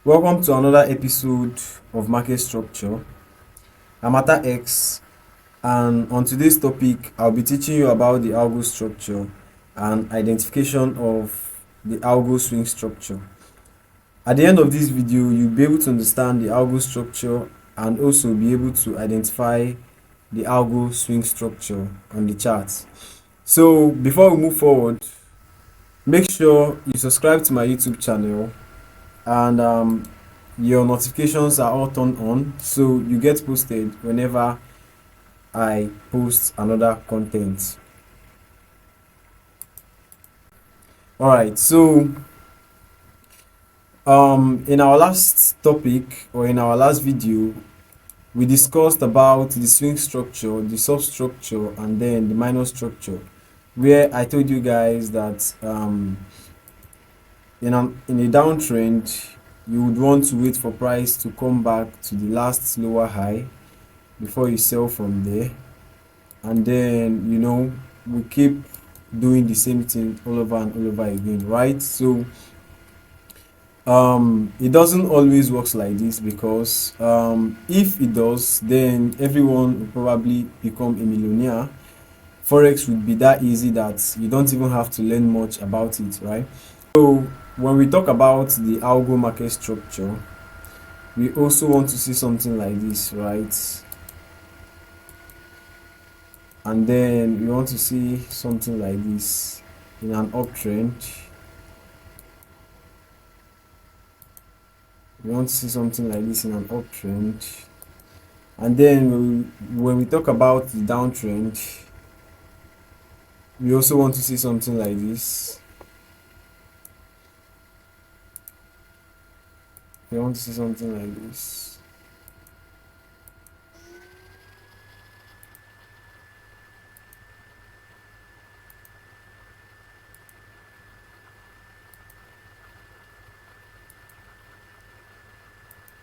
Welcome to another episode of Market Structure. I'm Ata X, and on today's topic, I'll be teaching you about the ALGO structure and identification of the ALGO swing structure. At the end of this video, you'll be able to understand the ALGO structure and also be able to identify the ALGO swing structure on the chart. So before we move forward, make sure you subscribe to my YouTube channel and your notifications are all turned on so you get posted whenever I post another content. All right, so in our last topic or in our last video, we discussed about the swing structure, the substructure, and then the minor structure, where I told you guys that in a downtrend, you would want to wait for price to come back to the last lower high before you sell from there, and then we keep doing the same thing all over and all over again, right? So it doesn't always works like this, because if it does, then everyone will probably become a millionaire. Forex would be that easy that you don't even have to learn much about it, right? So when we talk about the algo market structure, we also want to see something like this, right? And then we want to see something like this in an uptrend. We want to see something like this in an uptrend. And then when we talk about the downtrend, we also want to see something like this. We want to see something like this.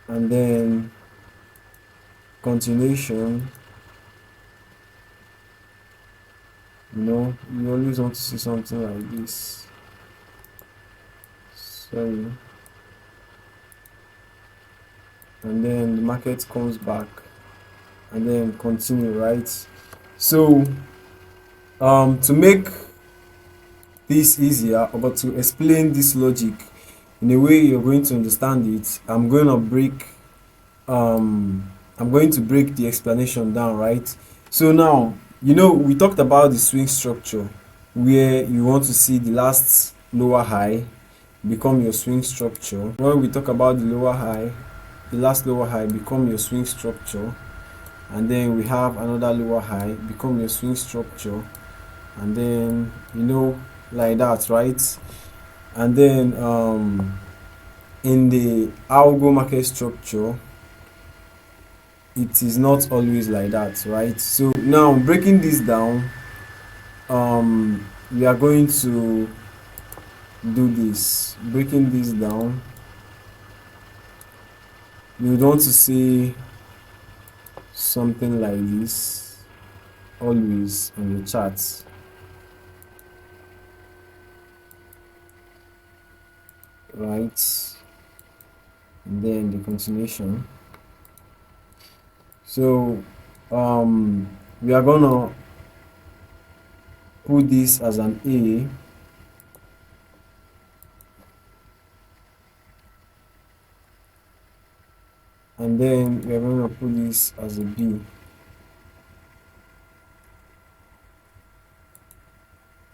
And then continuation, you always want to see something like this. Sorry. And then the market comes back and then continue, right? So to make this easier, or to explain this logic in a way you're going to understand it, I'm going to break the explanation down, right? So now, we talked about the swing structure, where you want to see the last lower high become your swing structure. When we talk about the last lower high become your swing structure, and then we have another lower high become your swing structure, and then like that, right? And then in the algo market structure, it is not always like that, right? So now, breaking this down, we are going to do this. Breaking this down, you would want to see something like this always on your charts, right? And then the continuation. So we are gonna put this as an A, and then we are going to put this as a B,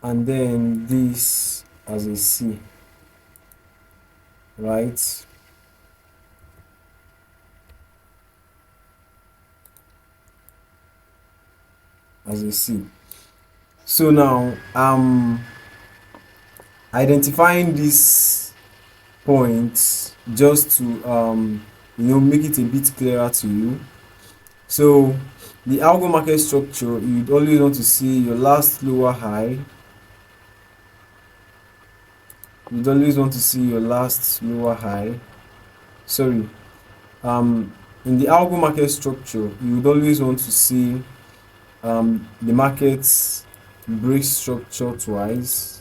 and then this as a C, right? As a C. So now I'm identifying this point just to make it a bit clearer to you. So the algo market structure, you'd always want to see your last lower high. You'd always want to see your last lower high. Sorry. In the algo market structure, you would always want to see the markets break structure twice.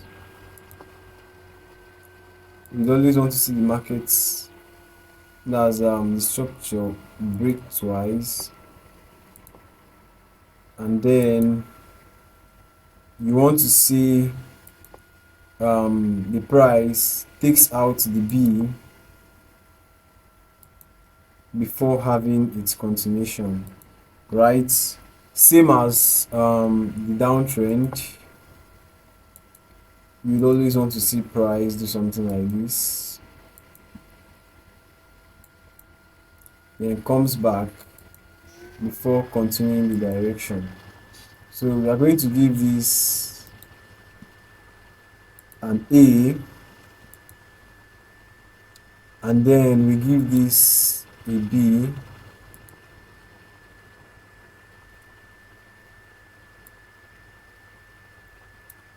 You always want to see the markets That's the structure break twice, and then you want to see the price takes out the B before having its continuation, right? Same as the downtrend, you'd always want to see price do something like this, then comes back before continuing the direction. So we are going to give this an A, and then we give this a B,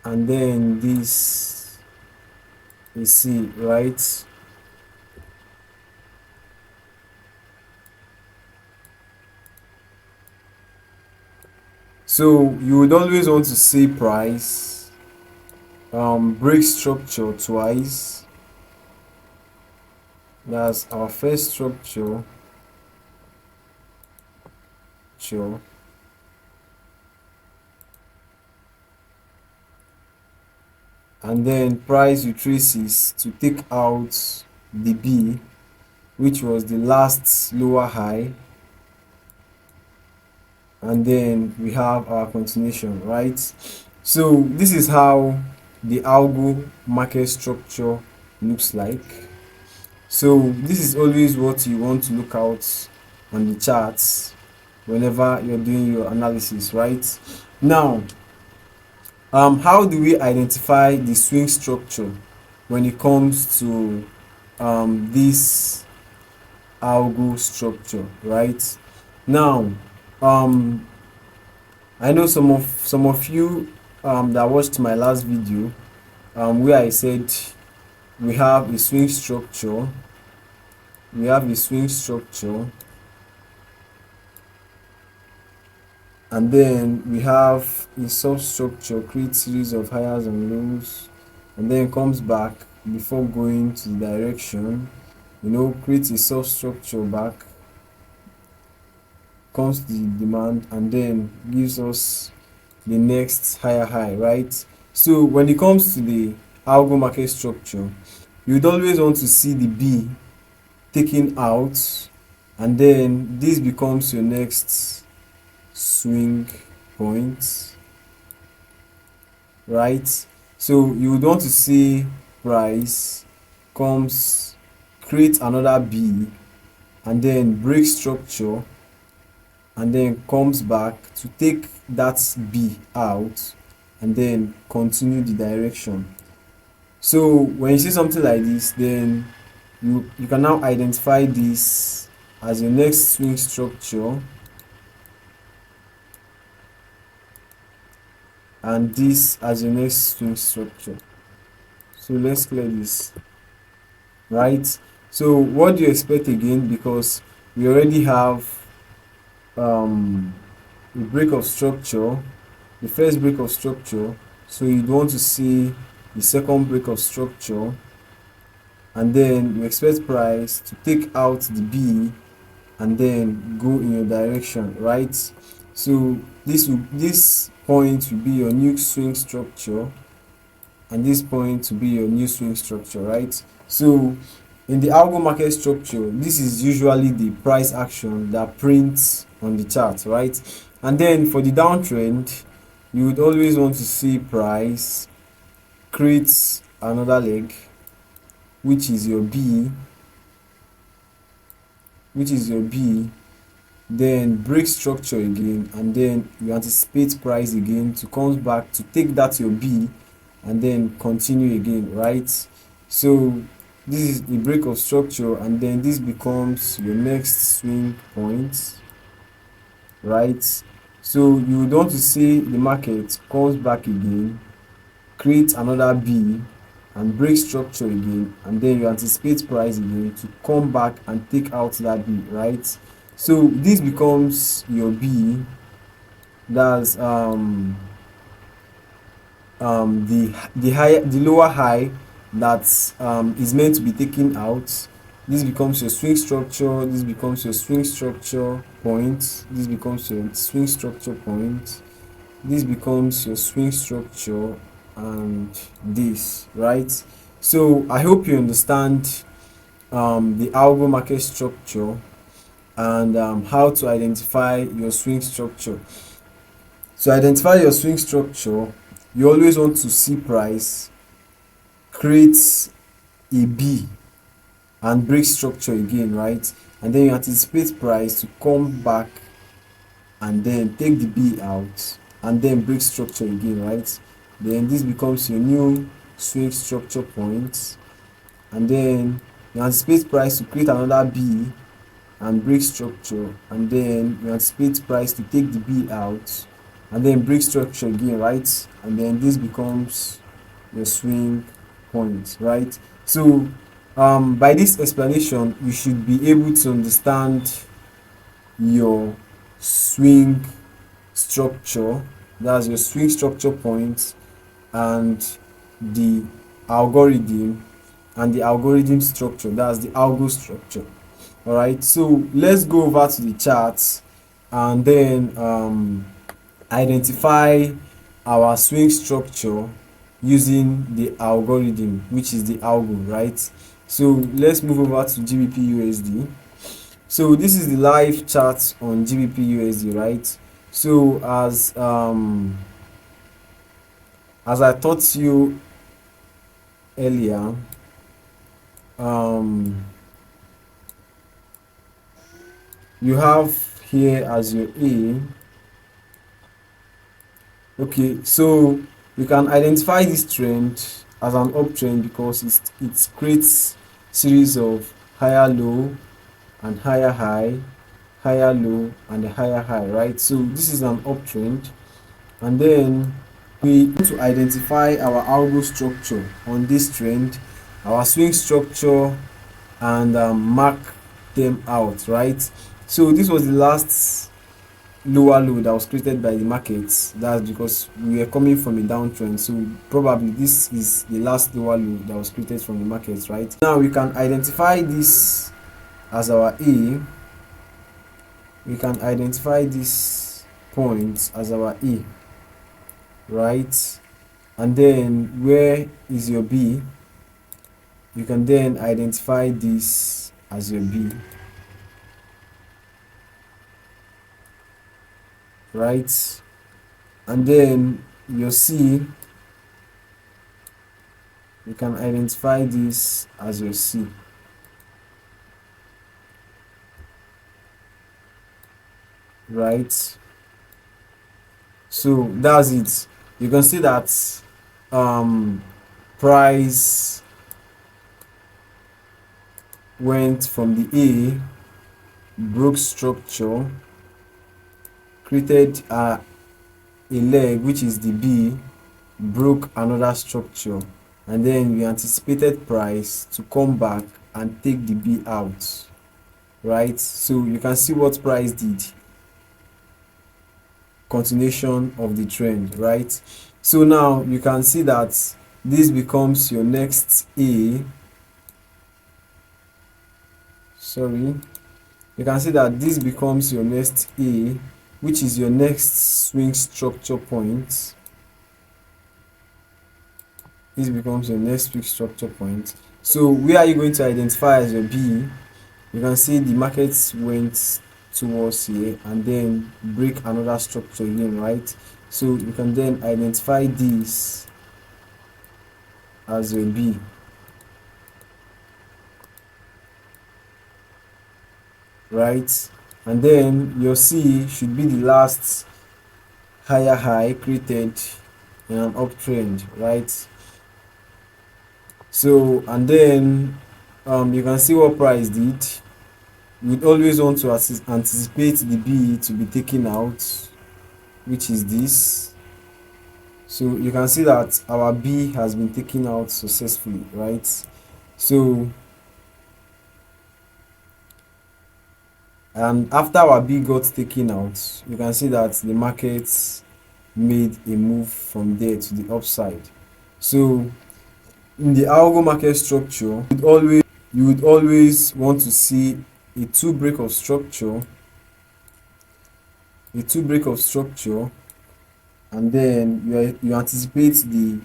and then this a C, right? So you would always want to see price break structure twice. That's our first structure, and then price retraces to take out the B, which was the last lower high, and then we have our continuation, right? So this is how the algo market structure looks like. So this is always what you want to look out on the charts whenever you're doing your analysis, right? Now, how do we identify the swing structure when it comes to this algo structure, right? Now, I know some of you that watched my last video where I said we have a swing structure, and then we have a substructure, create series of highs and lows, and then comes back before going to the direction, creates a substructure back, comes to the demand, and then gives us the next higher high, right? So when it comes to the algo market structure, you'd always want to see the B taken out, and then this becomes your next swing point, right? So you would want to see price comes, create another B, and then break structure, and then comes back to take that B out, and then continue the direction. So when you see something like this, then you can now identify this as your next swing structure, and this as your next swing structure. So let's clear this, right? So what do you expect again? Because we already have a break of structure, the first break of structure, so you'd want to see the second break of structure, and then you expect price to take out the B and then go in your direction, right? So this point will be your new swing structure, and this point will be your new swing structure, right? So in the algo market structure, this is usually the price action that prints on the chart, right? And then for the downtrend, you would always want to see price create another leg, which is your B, then break structure again, and then you anticipate price again to come back to take that your B and then continue again, right? So this is the break of structure, and then this becomes your next swing point, right? So you would want to see the market comes back again, create another B and break structure again, and then you anticipate price again to come back and take out that B, right? So this becomes your B. That's the lower high that is meant to be taken out, this becomes your swing structure, this becomes your swing structure point, this becomes your swing structure point, this becomes your swing structure, and this, right? So I hope you understand the algo market structure and how to identify your swing structure. To identify your swing structure, you always want to see price create a B and break structure again, right? And then you anticipate price to come back and then take the B out and then break structure again, right? Then this becomes your new swing structure point, and then you anticipate price to create another B and break structure, and then you anticipate price to take the B out and then break structure again, right? And then this becomes your swing point, right? So by this explanation you should be able to understand your swing structure, that's your swing structure point, and the algorithm structure, that's the algo structure. All right, so let's go over to the charts and then identify our swing structure using the algorithm, which is the algo, right? So let's move over to GBP/USD. So this is the live chart on GBP/USD, right? So as I taught you earlier, you have here as your A. Okay, so you can identify this trend as an uptrend because it creates series of higher low and higher high, higher low and a higher high, right? So this is an uptrend, and then we need to identify our algo structure on this trend, our swing structure, and mark them out, right? So this was the last lower low that was created by the markets. That's because we are coming from a downtrend, so probably this is the last lower low that was created from the markets, right? Now we can identify this as our A. We can identify this point as our A, right? And then where is your B? You can then identify this as your B, right? And then your C, you can identify this as your C, right? So that's it. You can see that price went from the A, broke structure, created a leg which is the B, broke another structure, and then we anticipated price to come back and take the B out, right? So you can see what price did. Continuation of the trend, right? So now you can see that this becomes your next A. Sorry, you can see that this becomes your next A, which is your next swing structure point. This becomes your next swing structure point. So where are you going to identify as your B? You can see the markets went towards here and then break another structure again, right? So you can then identify this as your B, right? And then your C should be the last higher high created in an uptrend, right? So and then you can see what price did. We'd always want to anticipate the B to be taken out, which is this. So you can see that our B has been taken out successfully, right? So and after our B got taken out, you can see that the market made a move from there to the upside. So in the algo market structure, it always you would always want to see a two break of structure, and then you anticipate the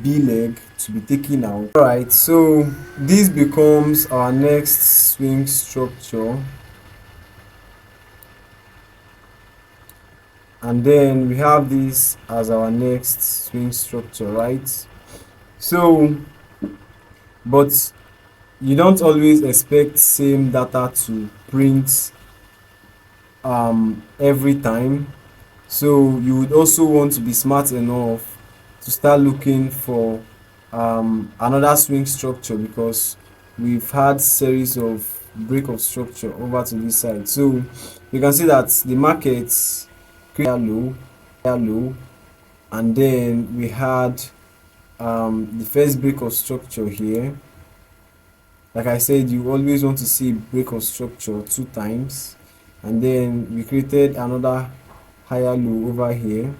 B leg to be taken out. Alright, so this becomes our next swing structure, and then we have this as our next swing structure, right? So, but you don't always expect same data to print every time. So you would also want to be smart enough to start looking for another swing structure, because we've had series of break of structure over to this side. So you can see that the market created a low, and then we had the first break of structure here. Like I said, you always want to see break of structure two times, and then we created another higher low over here.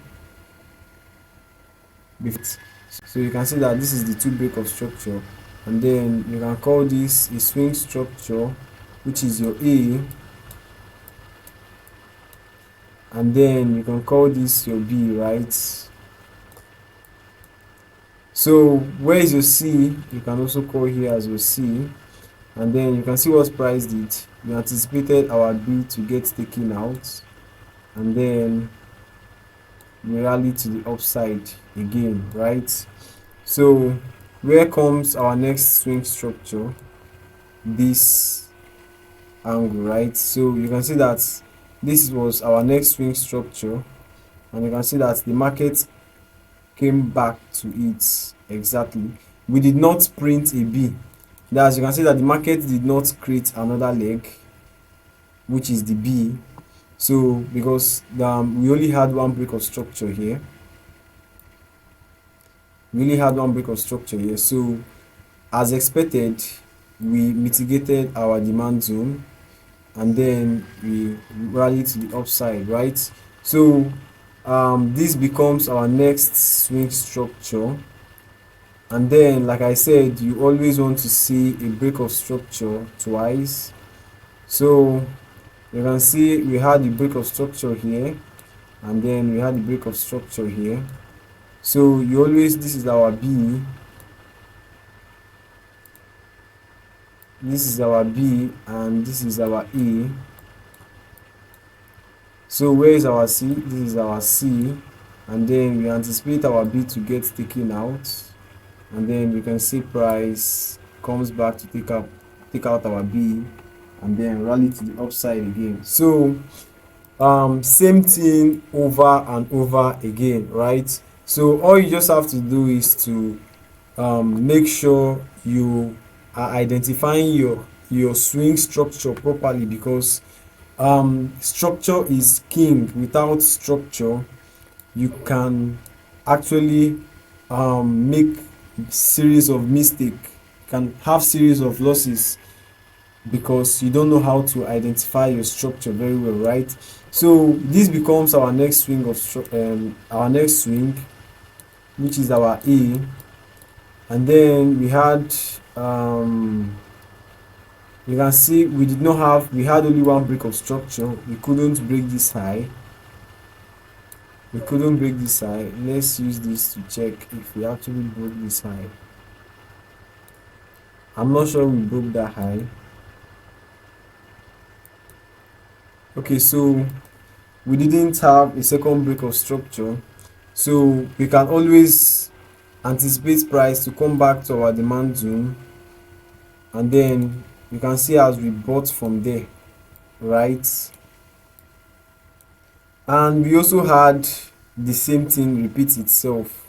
So you can see that this is the two break of structure, and then you can call this a swing structure, which is your A, and then you can call this your B, right? So where is your C? You can also call here as your C, and then you can see what price did. We anticipated our B to get taken out, and then we rally to the upside again, right? So where comes our next swing structure? This angle, right? So you can see that this was our next swing structure, and you can see that the market came back to it exactly. We did not print a B. As you can see that the market did not create another leg, which is the B. So because we only had one break of structure here, so as expected, we mitigated our demand zone, and then we rallied to the upside, right? So this becomes our next swing structure, and then like I said, you always want to see a break of structure twice. So you can see we had the break of structure here, and then we had the break of structure here. So you always, this is our B, and this is our A. So where is our C? This is our C, and then we anticipate our B to get taken out, and then we can see price comes back to take out our B, and then rally to the upside again. So same thing over and over again, right? So all you just have to do is to make sure you are identifying your swing structure properly, because structure is king. Without structure, you can actually make series of mistake, can have series of losses, because you don't know how to identify your structure very well, right? So this becomes our next swing which is our A, and then we had you can see we had only one break of structure. We couldn't break this high. Let's use this to check if we actually broke this high. I'm not sure we broke that high. Okay, so we didn't have a second break of structure, so we can always anticipate price to come back to our demand zone, and then you can see as we bought from there, right? And we also had the same thing repeat itself.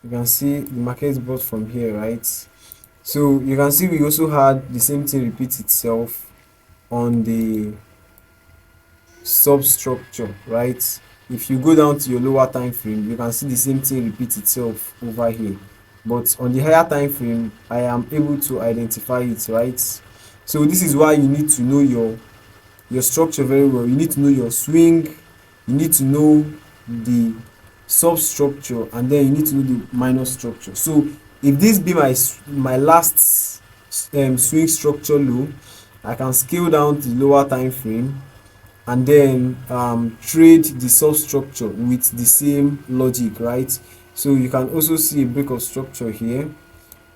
You can see the market bought from here, right? So you can see we also had the same thing repeat itself on the substructure, right? If you go down to your lower time frame, you can see the same thing repeat itself over here, but on the higher time frame I am able to identify it, right? So this is why you need to know your structure very well. You need to know your swing, you need to know the substructure, and then you need to know the minor structure. So if this be my last swing structure low, I can scale down the lower time frame and then trade the substructure with the same logic, right? So you can also see a break of structure here.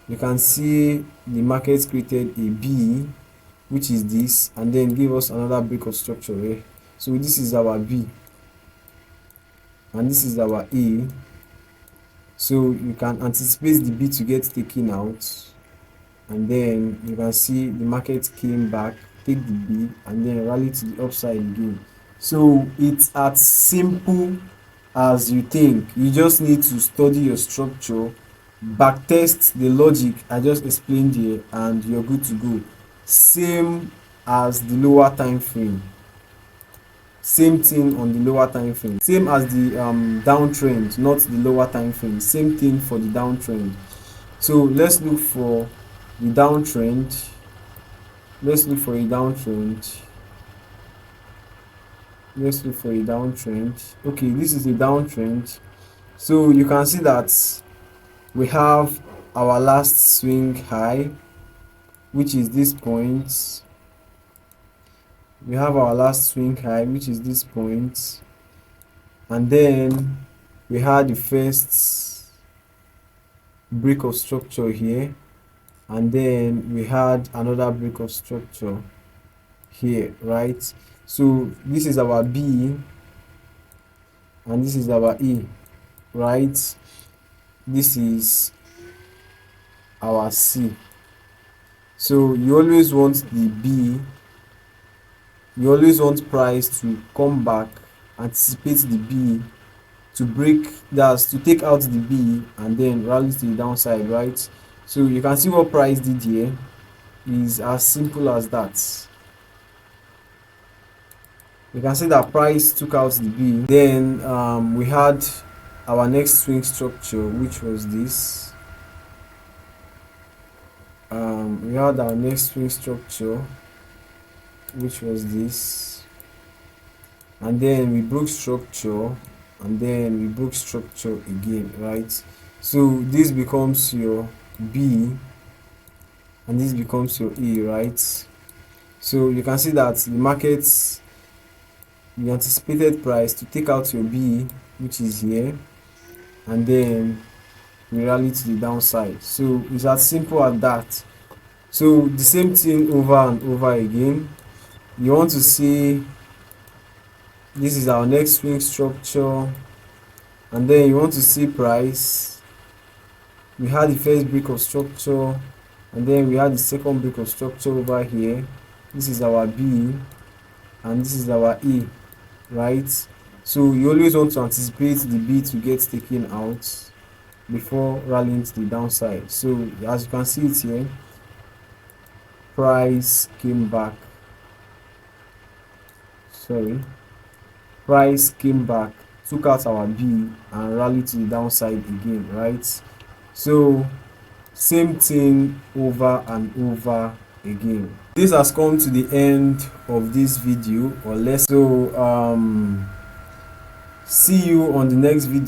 You can see the market created a B, which is this, and then give us another break of structure here. So this is our B and this is our A. So you can anticipate the B to get taken out, and then you can see the market came back, take the B, and then rally to the upside again. So it's as simple as you think. You just need to study your structure, backtest the logic I just explained here, and you're good to go. Same as the lower time frame. Same thing on the lower time frame. Same as the downtrend, not the lower time frame. Same thing for the downtrend. So let's look for the downtrend. Let's look for a downtrend. Let's look for a downtrend. Okay, this is a downtrend. So you can see that we have our last swing high, which is this point. We have our last swing high, which is this point, and then we had the first break of structure here, and then we had another break of structure here, right? So this is our B and this is our E, right? This is our C. So you always want the B, you always want price to come back, anticipate the B, to break, that's to take out the B and then rally to the downside, right? So you can see what price did here is as simple as that. You can see that price took out the B. Then we had our next swing structure, which was this. We had our next swing structure, which was this, and then we broke structure, and then we broke structure again, right? So this becomes your B and this becomes your E, right? So you can see that the market, you anticipated price to take out your B, which is here, and then we rally to the downside. So it's as simple as that. So the same thing over and over again. You want to see, this is our next swing structure, and then you want to see price. We had the first break of structure, and then we had the second break of structure over here. This is our B and this is our E, right? So you always want to anticipate the B to get taken out before rallying to the downside. So as you can see it here, price came back, price came back, took out our B and rallied to the downside again, right? So same thing over and over again. This has come to the end of this video, or less. So see you on the next video.